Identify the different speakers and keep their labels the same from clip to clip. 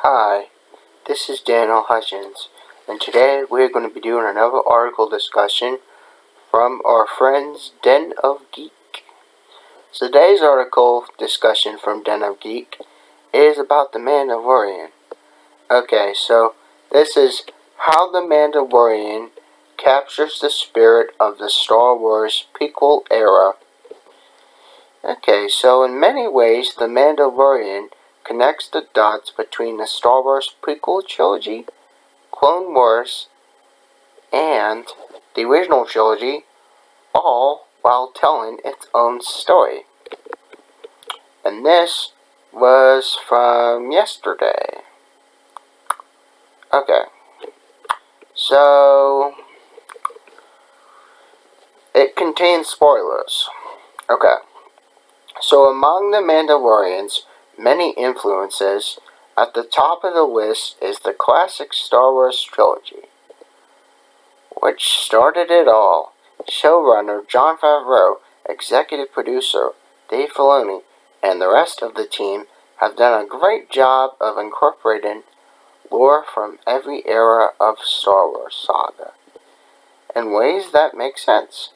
Speaker 1: Hi, this is Daniel Hutchins, and today we're going to be doing another article discussion from our friends Den of Geek. So today's article discussion from Den of Geek is about the Mandalorian. Okay, so this is how the Mandalorian captures the spirit of the Star Wars prequel era. Okay, so in many ways, the Mandalorian connects the dots between the Star Wars prequel trilogy, Clone Wars, and the original trilogy, all while telling its own story. And this was from yesterday. Okay, so it contains spoilers. Okay, so among the Mandalorian's many influences, at the top of the list is the classic Star Wars trilogy, which started it all. Showrunner Jon Favreau, executive producer Dave Filoni, and the rest of the team have done a great job of incorporating lore from every era of Star Wars saga in ways that make sense,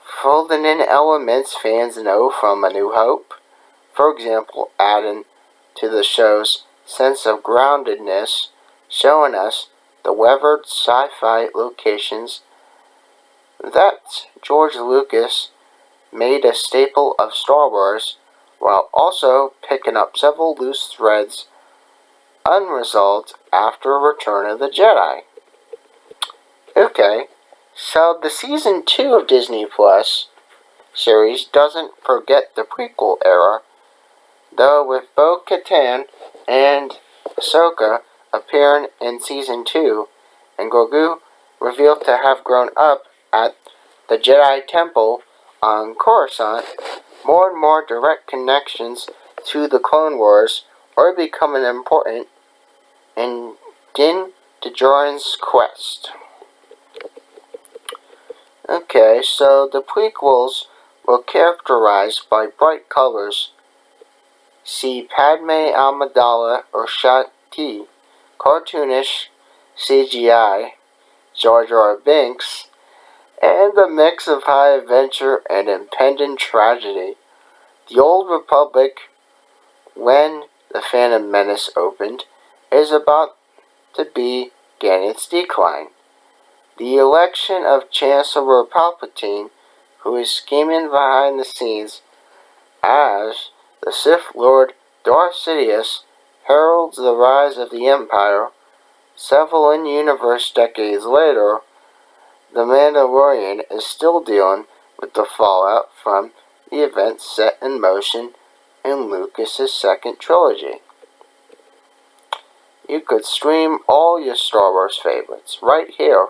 Speaker 1: folding in elements fans know from A New Hope. For example, adding to the show's sense of groundedness, showing us the weathered sci-fi locations that George Lucas made a staple of Star Wars, while also picking up several loose threads unresolved after Return of the Jedi. Okay, so the Season 2 of Disney Plus series doesn't forget the prequel era, though with Bo-Katan and Ahsoka appearing in Season 2, and Grogu revealed to have grown up at the Jedi Temple on Coruscant, more and more direct connections to the Clone Wars are becoming important in Din Djarin's quest. Okay, so the prequels were characterized by bright colors. See Padme Amidala or Shakti, cartoonish CGI, Jar Jar Binks, and a mix of high adventure and impending tragedy. The Old Republic, when The Phantom Menace opened, is about to begin its decline. The election of Chancellor Palpatine, who is scheming behind the scenes as the Sith Lord Darth Sidious, heralds the rise of the Empire. Several in-universe decades later, The Mandalorian is still dealing with the fallout from the events set in motion in Lucas's second trilogy. You could stream all your Star Wars favorites right here,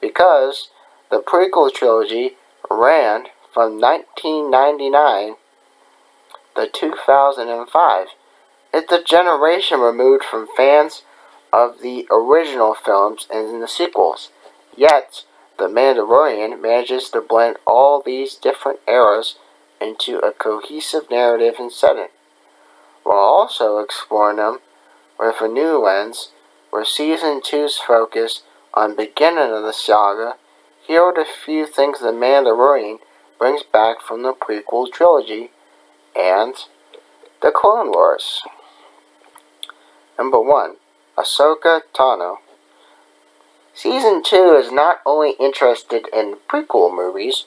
Speaker 1: because the prequel trilogy ran from 1999 to 2005. It's a generation removed from fans of the original films and the sequels, yet The Mandalorian manages to blend all these different eras into a cohesive narrative and setting, while also exploring them with a new lens, where Season 2's focus on beginning of the saga. Here are the few things The Mandalorian brings back from the prequel trilogy and the Clone Wars. Number 1. Ahsoka Tano. Season 2 is not only interested in prequel movies,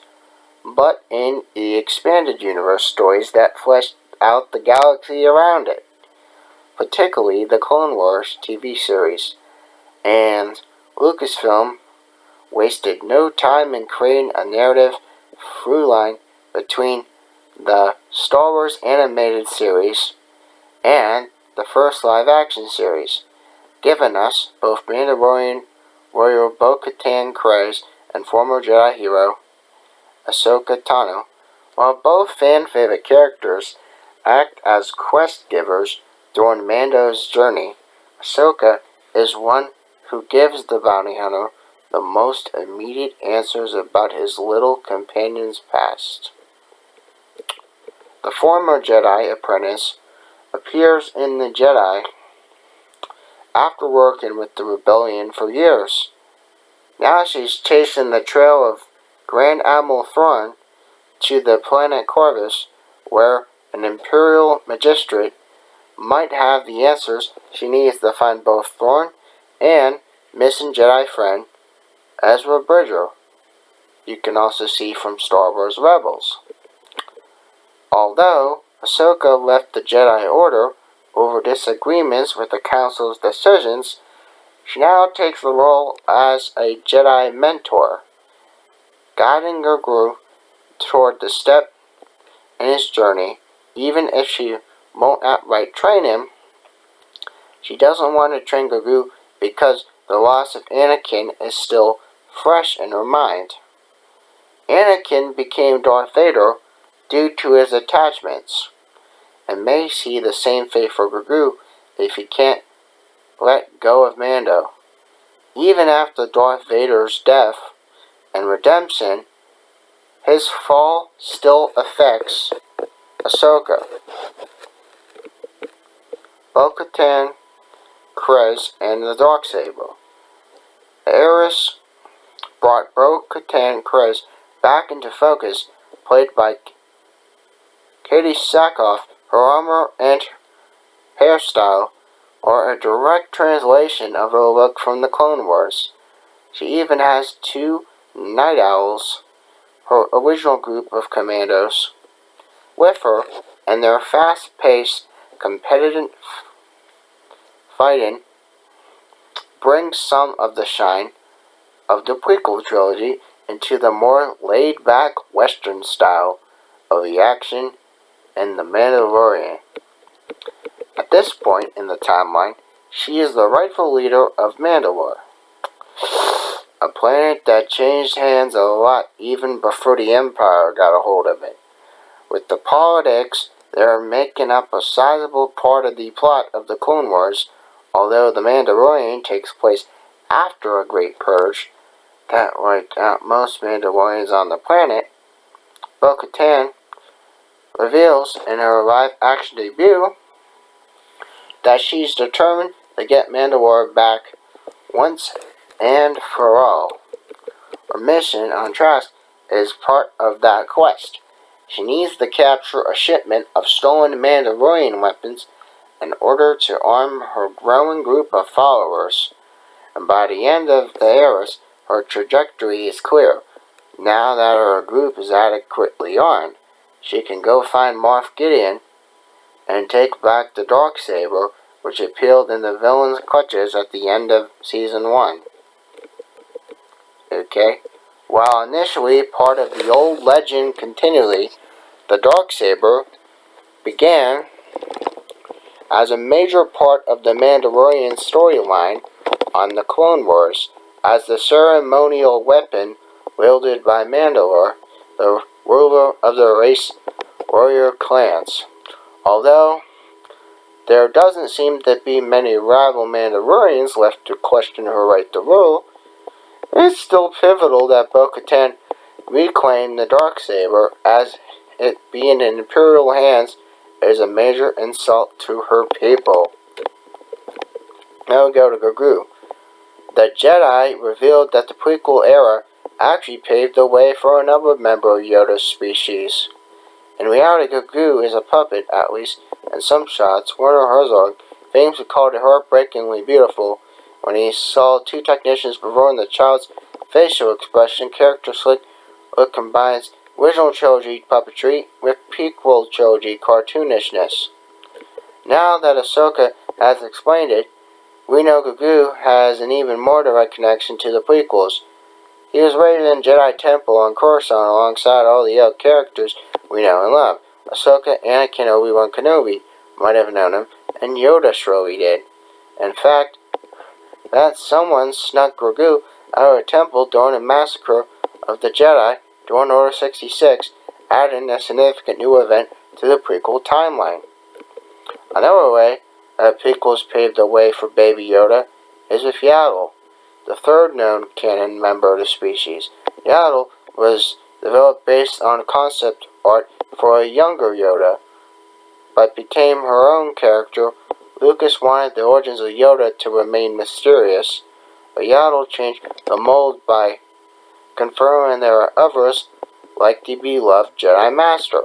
Speaker 1: but in the expanded universe stories that flesh out the galaxy around it, particularly the Clone Wars TV series. And Lucasfilm wasted no time in creating a narrative through line between the Star Wars animated series and the first live-action series, giving us both Mandalorian warrior Bo-Katan Kryze and former Jedi hero Ahsoka Tano. While both fan-favorite characters act as quest-givers during Mando's journey, Ahsoka is one who gives the bounty hunter the most immediate answers about his little companion's past. The former Jedi apprentice appears in the Jedi after working with the rebellion for years. Now she's chasing the trail of Grand Admiral Thrawn to the planet Corvus, where an Imperial magistrate might have the answers she needs to find both Thrawn and missing Jedi friend Ezra Bridger. You can also see from Star Wars Rebels. Although Ahsoka left the Jedi Order over disagreements with the Council's decisions, she now takes the role as a Jedi mentor, guiding her group toward the step in his journey. Even if she won't outright train him, she doesn't want to train Grogu because the loss of Anakin is still fresh in her mind. Anakin became Darth Vader due to his attachments, and may see the same fate for Grogu if he can't let go of Mando. Even after Darth Vader's death and redemption, his fall still affects Ahsoka. Bo-Katan, Kryze, and the Darksaber. The heiress brought Bo-Katan Kryze back into focus, played by Katie Sackhoff. Her armor and hairstyle are a direct translation of her look from the Clone Wars. She even has 2 Night Owls, her original group of commandos, with her, and their fast-paced, competitive fighting brings some of the shine of the prequel trilogy into the more laid-back Western style of the action in The Mandalorian. At this point in the timeline, she is the rightful leader of Mandalore, a planet that changed hands a lot even before the Empire got a hold of it. With the politics, they are making up a sizable part of the plot of the Clone Wars, although The Mandalorian takes place after a great purge that wiped out most Mandalorians on the planet. Bo-Katan reveals in her live-action debut that she's determined to get Mandalore back once and for all. Her mission on Trask is part of that quest. She needs to capture a shipment of stolen Mandalorian weapons in order to arm her growing group of followers. And by the end of the era, her trajectory is clear. Now that her group is adequately armed, she can go find Moff Gideon and take back the Darksaber, which appealed in the villain's clutches at the end of Season 1. Okay? While initially part of the old legend continually, the Darksaber began as a major part of the Mandalorian storyline on the Clone Wars, as the ceremonial weapon wielded by Mandalore, the ruler of the race warrior clans. Although there doesn't seem to be many rival Mandalorians left to question her right to rule, it's still pivotal that Bo-Katan reclaim the Darksaber, as it being in Imperial hands is a major insult to her people. Now we go to Grogu. The Jedi revealed that the prequel era actually paved the way for another member of Yoda's species. In reality, Grogu is a puppet, at least in some shots. Werner Herzog famously called it heartbreakingly beautiful when he saw 2 technicians perform the child's facial expression. Character slick look combines original trilogy puppetry with prequel trilogy cartoonishness. Now that Ahsoka has explained it, we know Grogu has an even more direct connection to the prequels. He was raised in Jedi Temple on Coruscant alongside all the other characters we know and love. Ahsoka, Anakin, Obi-Wan Kenobi might have known him, and Yoda surely did. In fact, that someone snuck Grogu out of a temple during a massacre of the Jedi during Order 66, adding a significant new event to the prequel timeline. Another way that prequels paved the way for Baby Yoda is with Yaddle, the third known canon member of the species. Yaddle was developed based on concept art for a younger Yoda, but became her own character Lucas wanted the origins of Yoda to remain mysterious, but Yaddle changed the mold by confirming there are others like the beloved Jedi Master.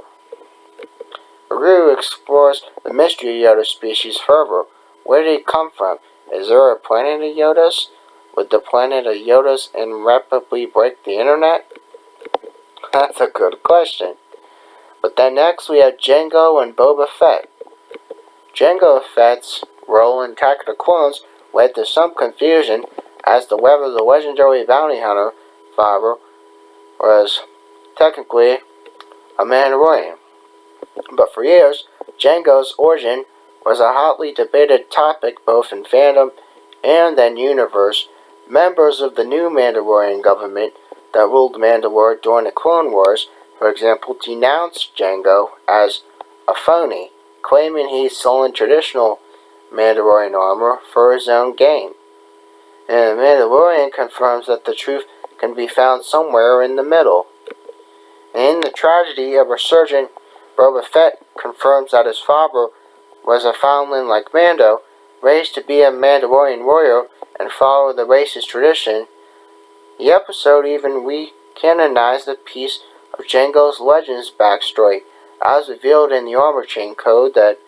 Speaker 1: Gru explores the mystery of Yoda species further. Where did he come from? Is there a planet of Yodas? Would the planet of Yodas irreparably break the internet? That's a good question. But then next we have Jango and Boba Fett. Jango Fett's role in Attack of the Clones led to some confusion as to whether the legendary bounty hunter father was technically a Mandalorian. But for years, Jango's origin was a hotly debated topic both in fandom and in universe. Members of the new Mandalorian government that ruled Mandalore during the Clone Wars, for example, denounced Jango as a phony, claiming he's stolen traditional Mandalorian armor for his own gain. And the Mandalorian confirms that the truth can be found somewhere in the middle. And in the tragedy of resurgent, Boba Fett confirms that his father was a foundling like Mando, raised to be a Mandalorian warrior and follow the race's tradition. The episode even recanonized a piece of Jango's Legends backstory, as revealed in the armor chain code that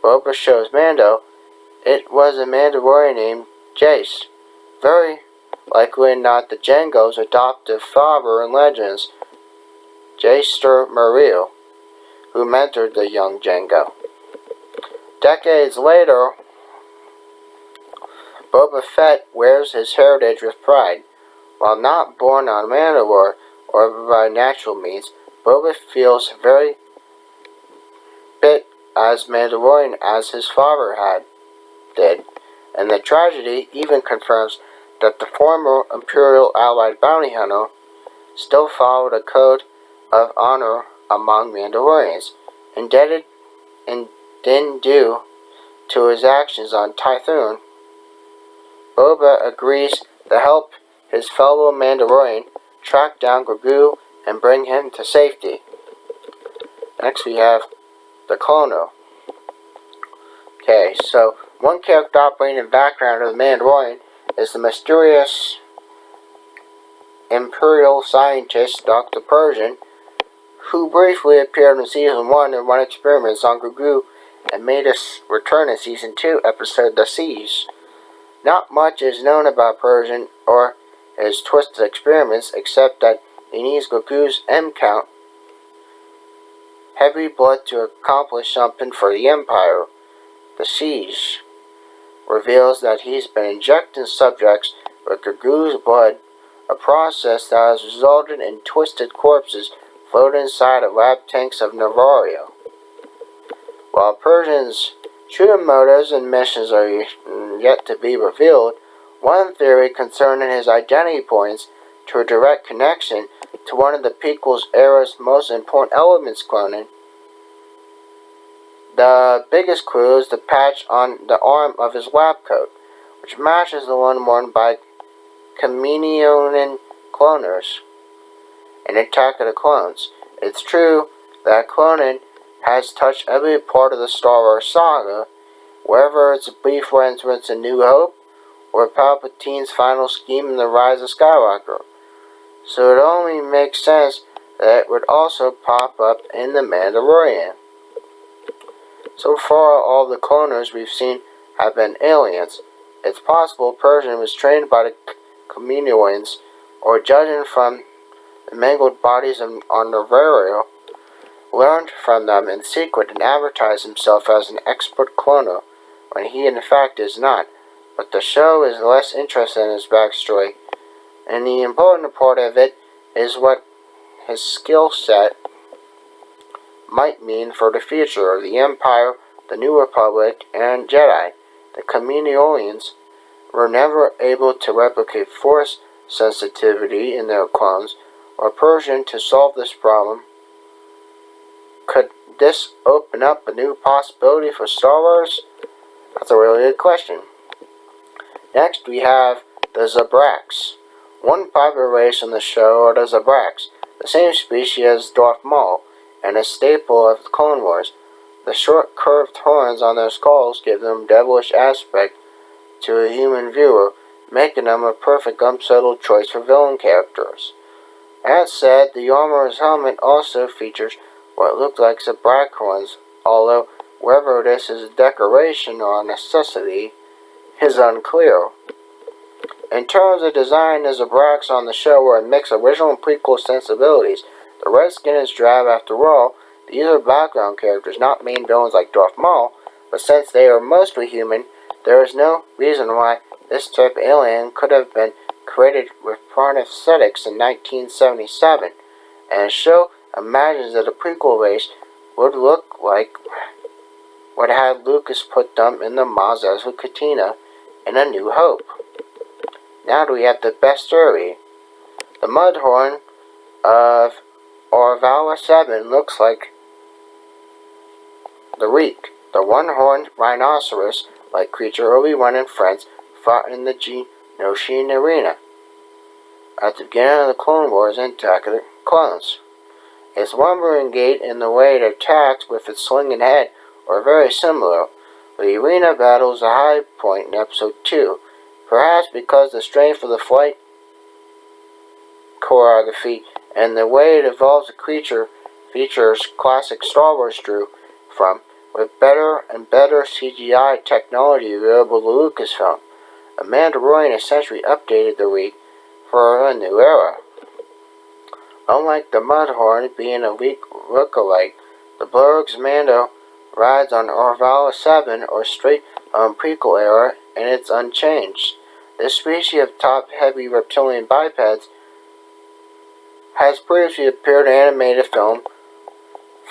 Speaker 1: Boba shows Mando. It was a Mandalorian named Jace, very likely not the Jango's adoptive father in Legends, Jaster Muriel, who mentored the young Jango. Decades later, Boba Fett wears his heritage with pride. While not born on Mandalore or by natural means, Boba feels very bit as Mandalorian as his father did, and the tragedy even confirms that the former Imperial allied bounty hunter still followed a code of honor among Mandalorians, indebted and due to his actions on Tython. Boba agrees to help his fellow Mandalorian track down Grogu and bring him to safety. Next we have the Clono. Okay, so one character operating in the background of the Mandalorian is the mysterious Imperial scientist Dr. Persian, who briefly appeared in Season 1 and run experiments on Grogu and made a return in Season 2 episode The Siege. Not much is known about Persian or his twisted experiments except that he needs Grogu's M count, heavy blood, to accomplish something for the Empire. The Siege reveals that he's been injecting subjects with Grogu's blood, a process that has resulted in twisted corpses floating inside of lab tanks of Navarro. While Persian's true motives and missions are yet to be revealed, one theory concerning his identity points to a direct connection to one of the prequel's era's most important elements, cloning. The biggest clue is the patch on the arm of his lab coat, which matches the one worn by Kaminoan cloners in Attack of the Clones. It's true that cloning has touched every part of the Star Wars saga, whether it's a brief reference in New Hope or Palpatine's final scheme in The Rise of Skywalker. So it only makes sense that it would also pop up in The Mandalorian. So far, all the cloners we've seen have been aliens. It's possible Persian was trained by the Kaminoans, or judging from the mangled bodies on Navarro, learned from them in secret and advertised himself as an expert cloner, when he in fact is not. But the show is less interested in his backstory, and the important part of it is what his skill set might mean for the future of the Empire, the New Republic, and Jedi. The Kaminoans were never able to replicate force sensitivity in their clones, or Persian to solve this problem. Could this open up a new possibility for Star Wars? That's a really good question. Next we have the Zabraks. One popular race on the show are the Zabraks, the same species as Darth Maul, and a staple of the Clone Wars. The short curved horns on their skulls give them devilish aspect to a human viewer, making them a perfect unsettled choice for villain characters. That said, the armorer's helmet also features what look like Zabrak horns, although whether this is a decoration or a necessity is unclear. In terms of design, the Zabraks on the show were a mix of original and prequel sensibilities. The red skin is drab after all. These are background characters, not main villains like Darth Maul, but since they are mostly human, there is no reason why this type of alien could have been created with prosthetics in 1977, and the show imagines that a prequel race would look like what had Lucas put them in the Maz Ezra Katina in A New Hope. Now we have the best story. The Mudhorn of Orvala 7 looks like the Reek, the one-horned rhinoceros-like creature Obi-Wan and friends fought in the Geonosian arena at the beginning of the Clone Wars and Attack of the Clones. Its lumbering gait and the way it attacks with its slinging head are very similar. The arena battle is a high point in Episode 2, perhaps because the strength of the flight choreography and the way it evolves the creature features classic Star Wars drew from, with better and better CGI technology available to Lucasfilm. A Mandalorian essentially updated the Reek for a new era. Unlike the Mudhorn being a weak lookalike, the Blurg's Mando rides on Orvala 7 or straight on Prequel era, and it's unchanged. This species of top-heavy reptilian bipeds has previously appeared in animated film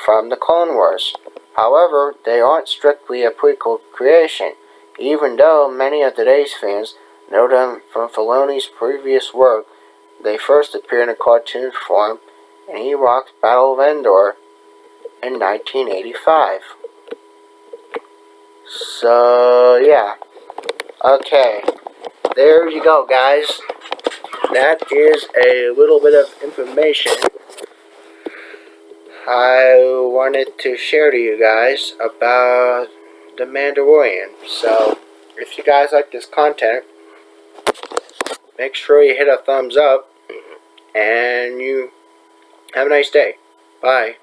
Speaker 1: from the Clone Wars. However, they aren't strictly a prequel creation, even though many of today's fans know them from Filoni's previous work. They first appeared in a cartoon form in Ewok's Battle of Endor in 1985. So, yeah. Okay. There you go, guys. That is a little bit of information I wanted to share to you guys about the Mandalorian. So, if you guys like this content, make sure you hit a thumbs up, and you have a nice day. Bye.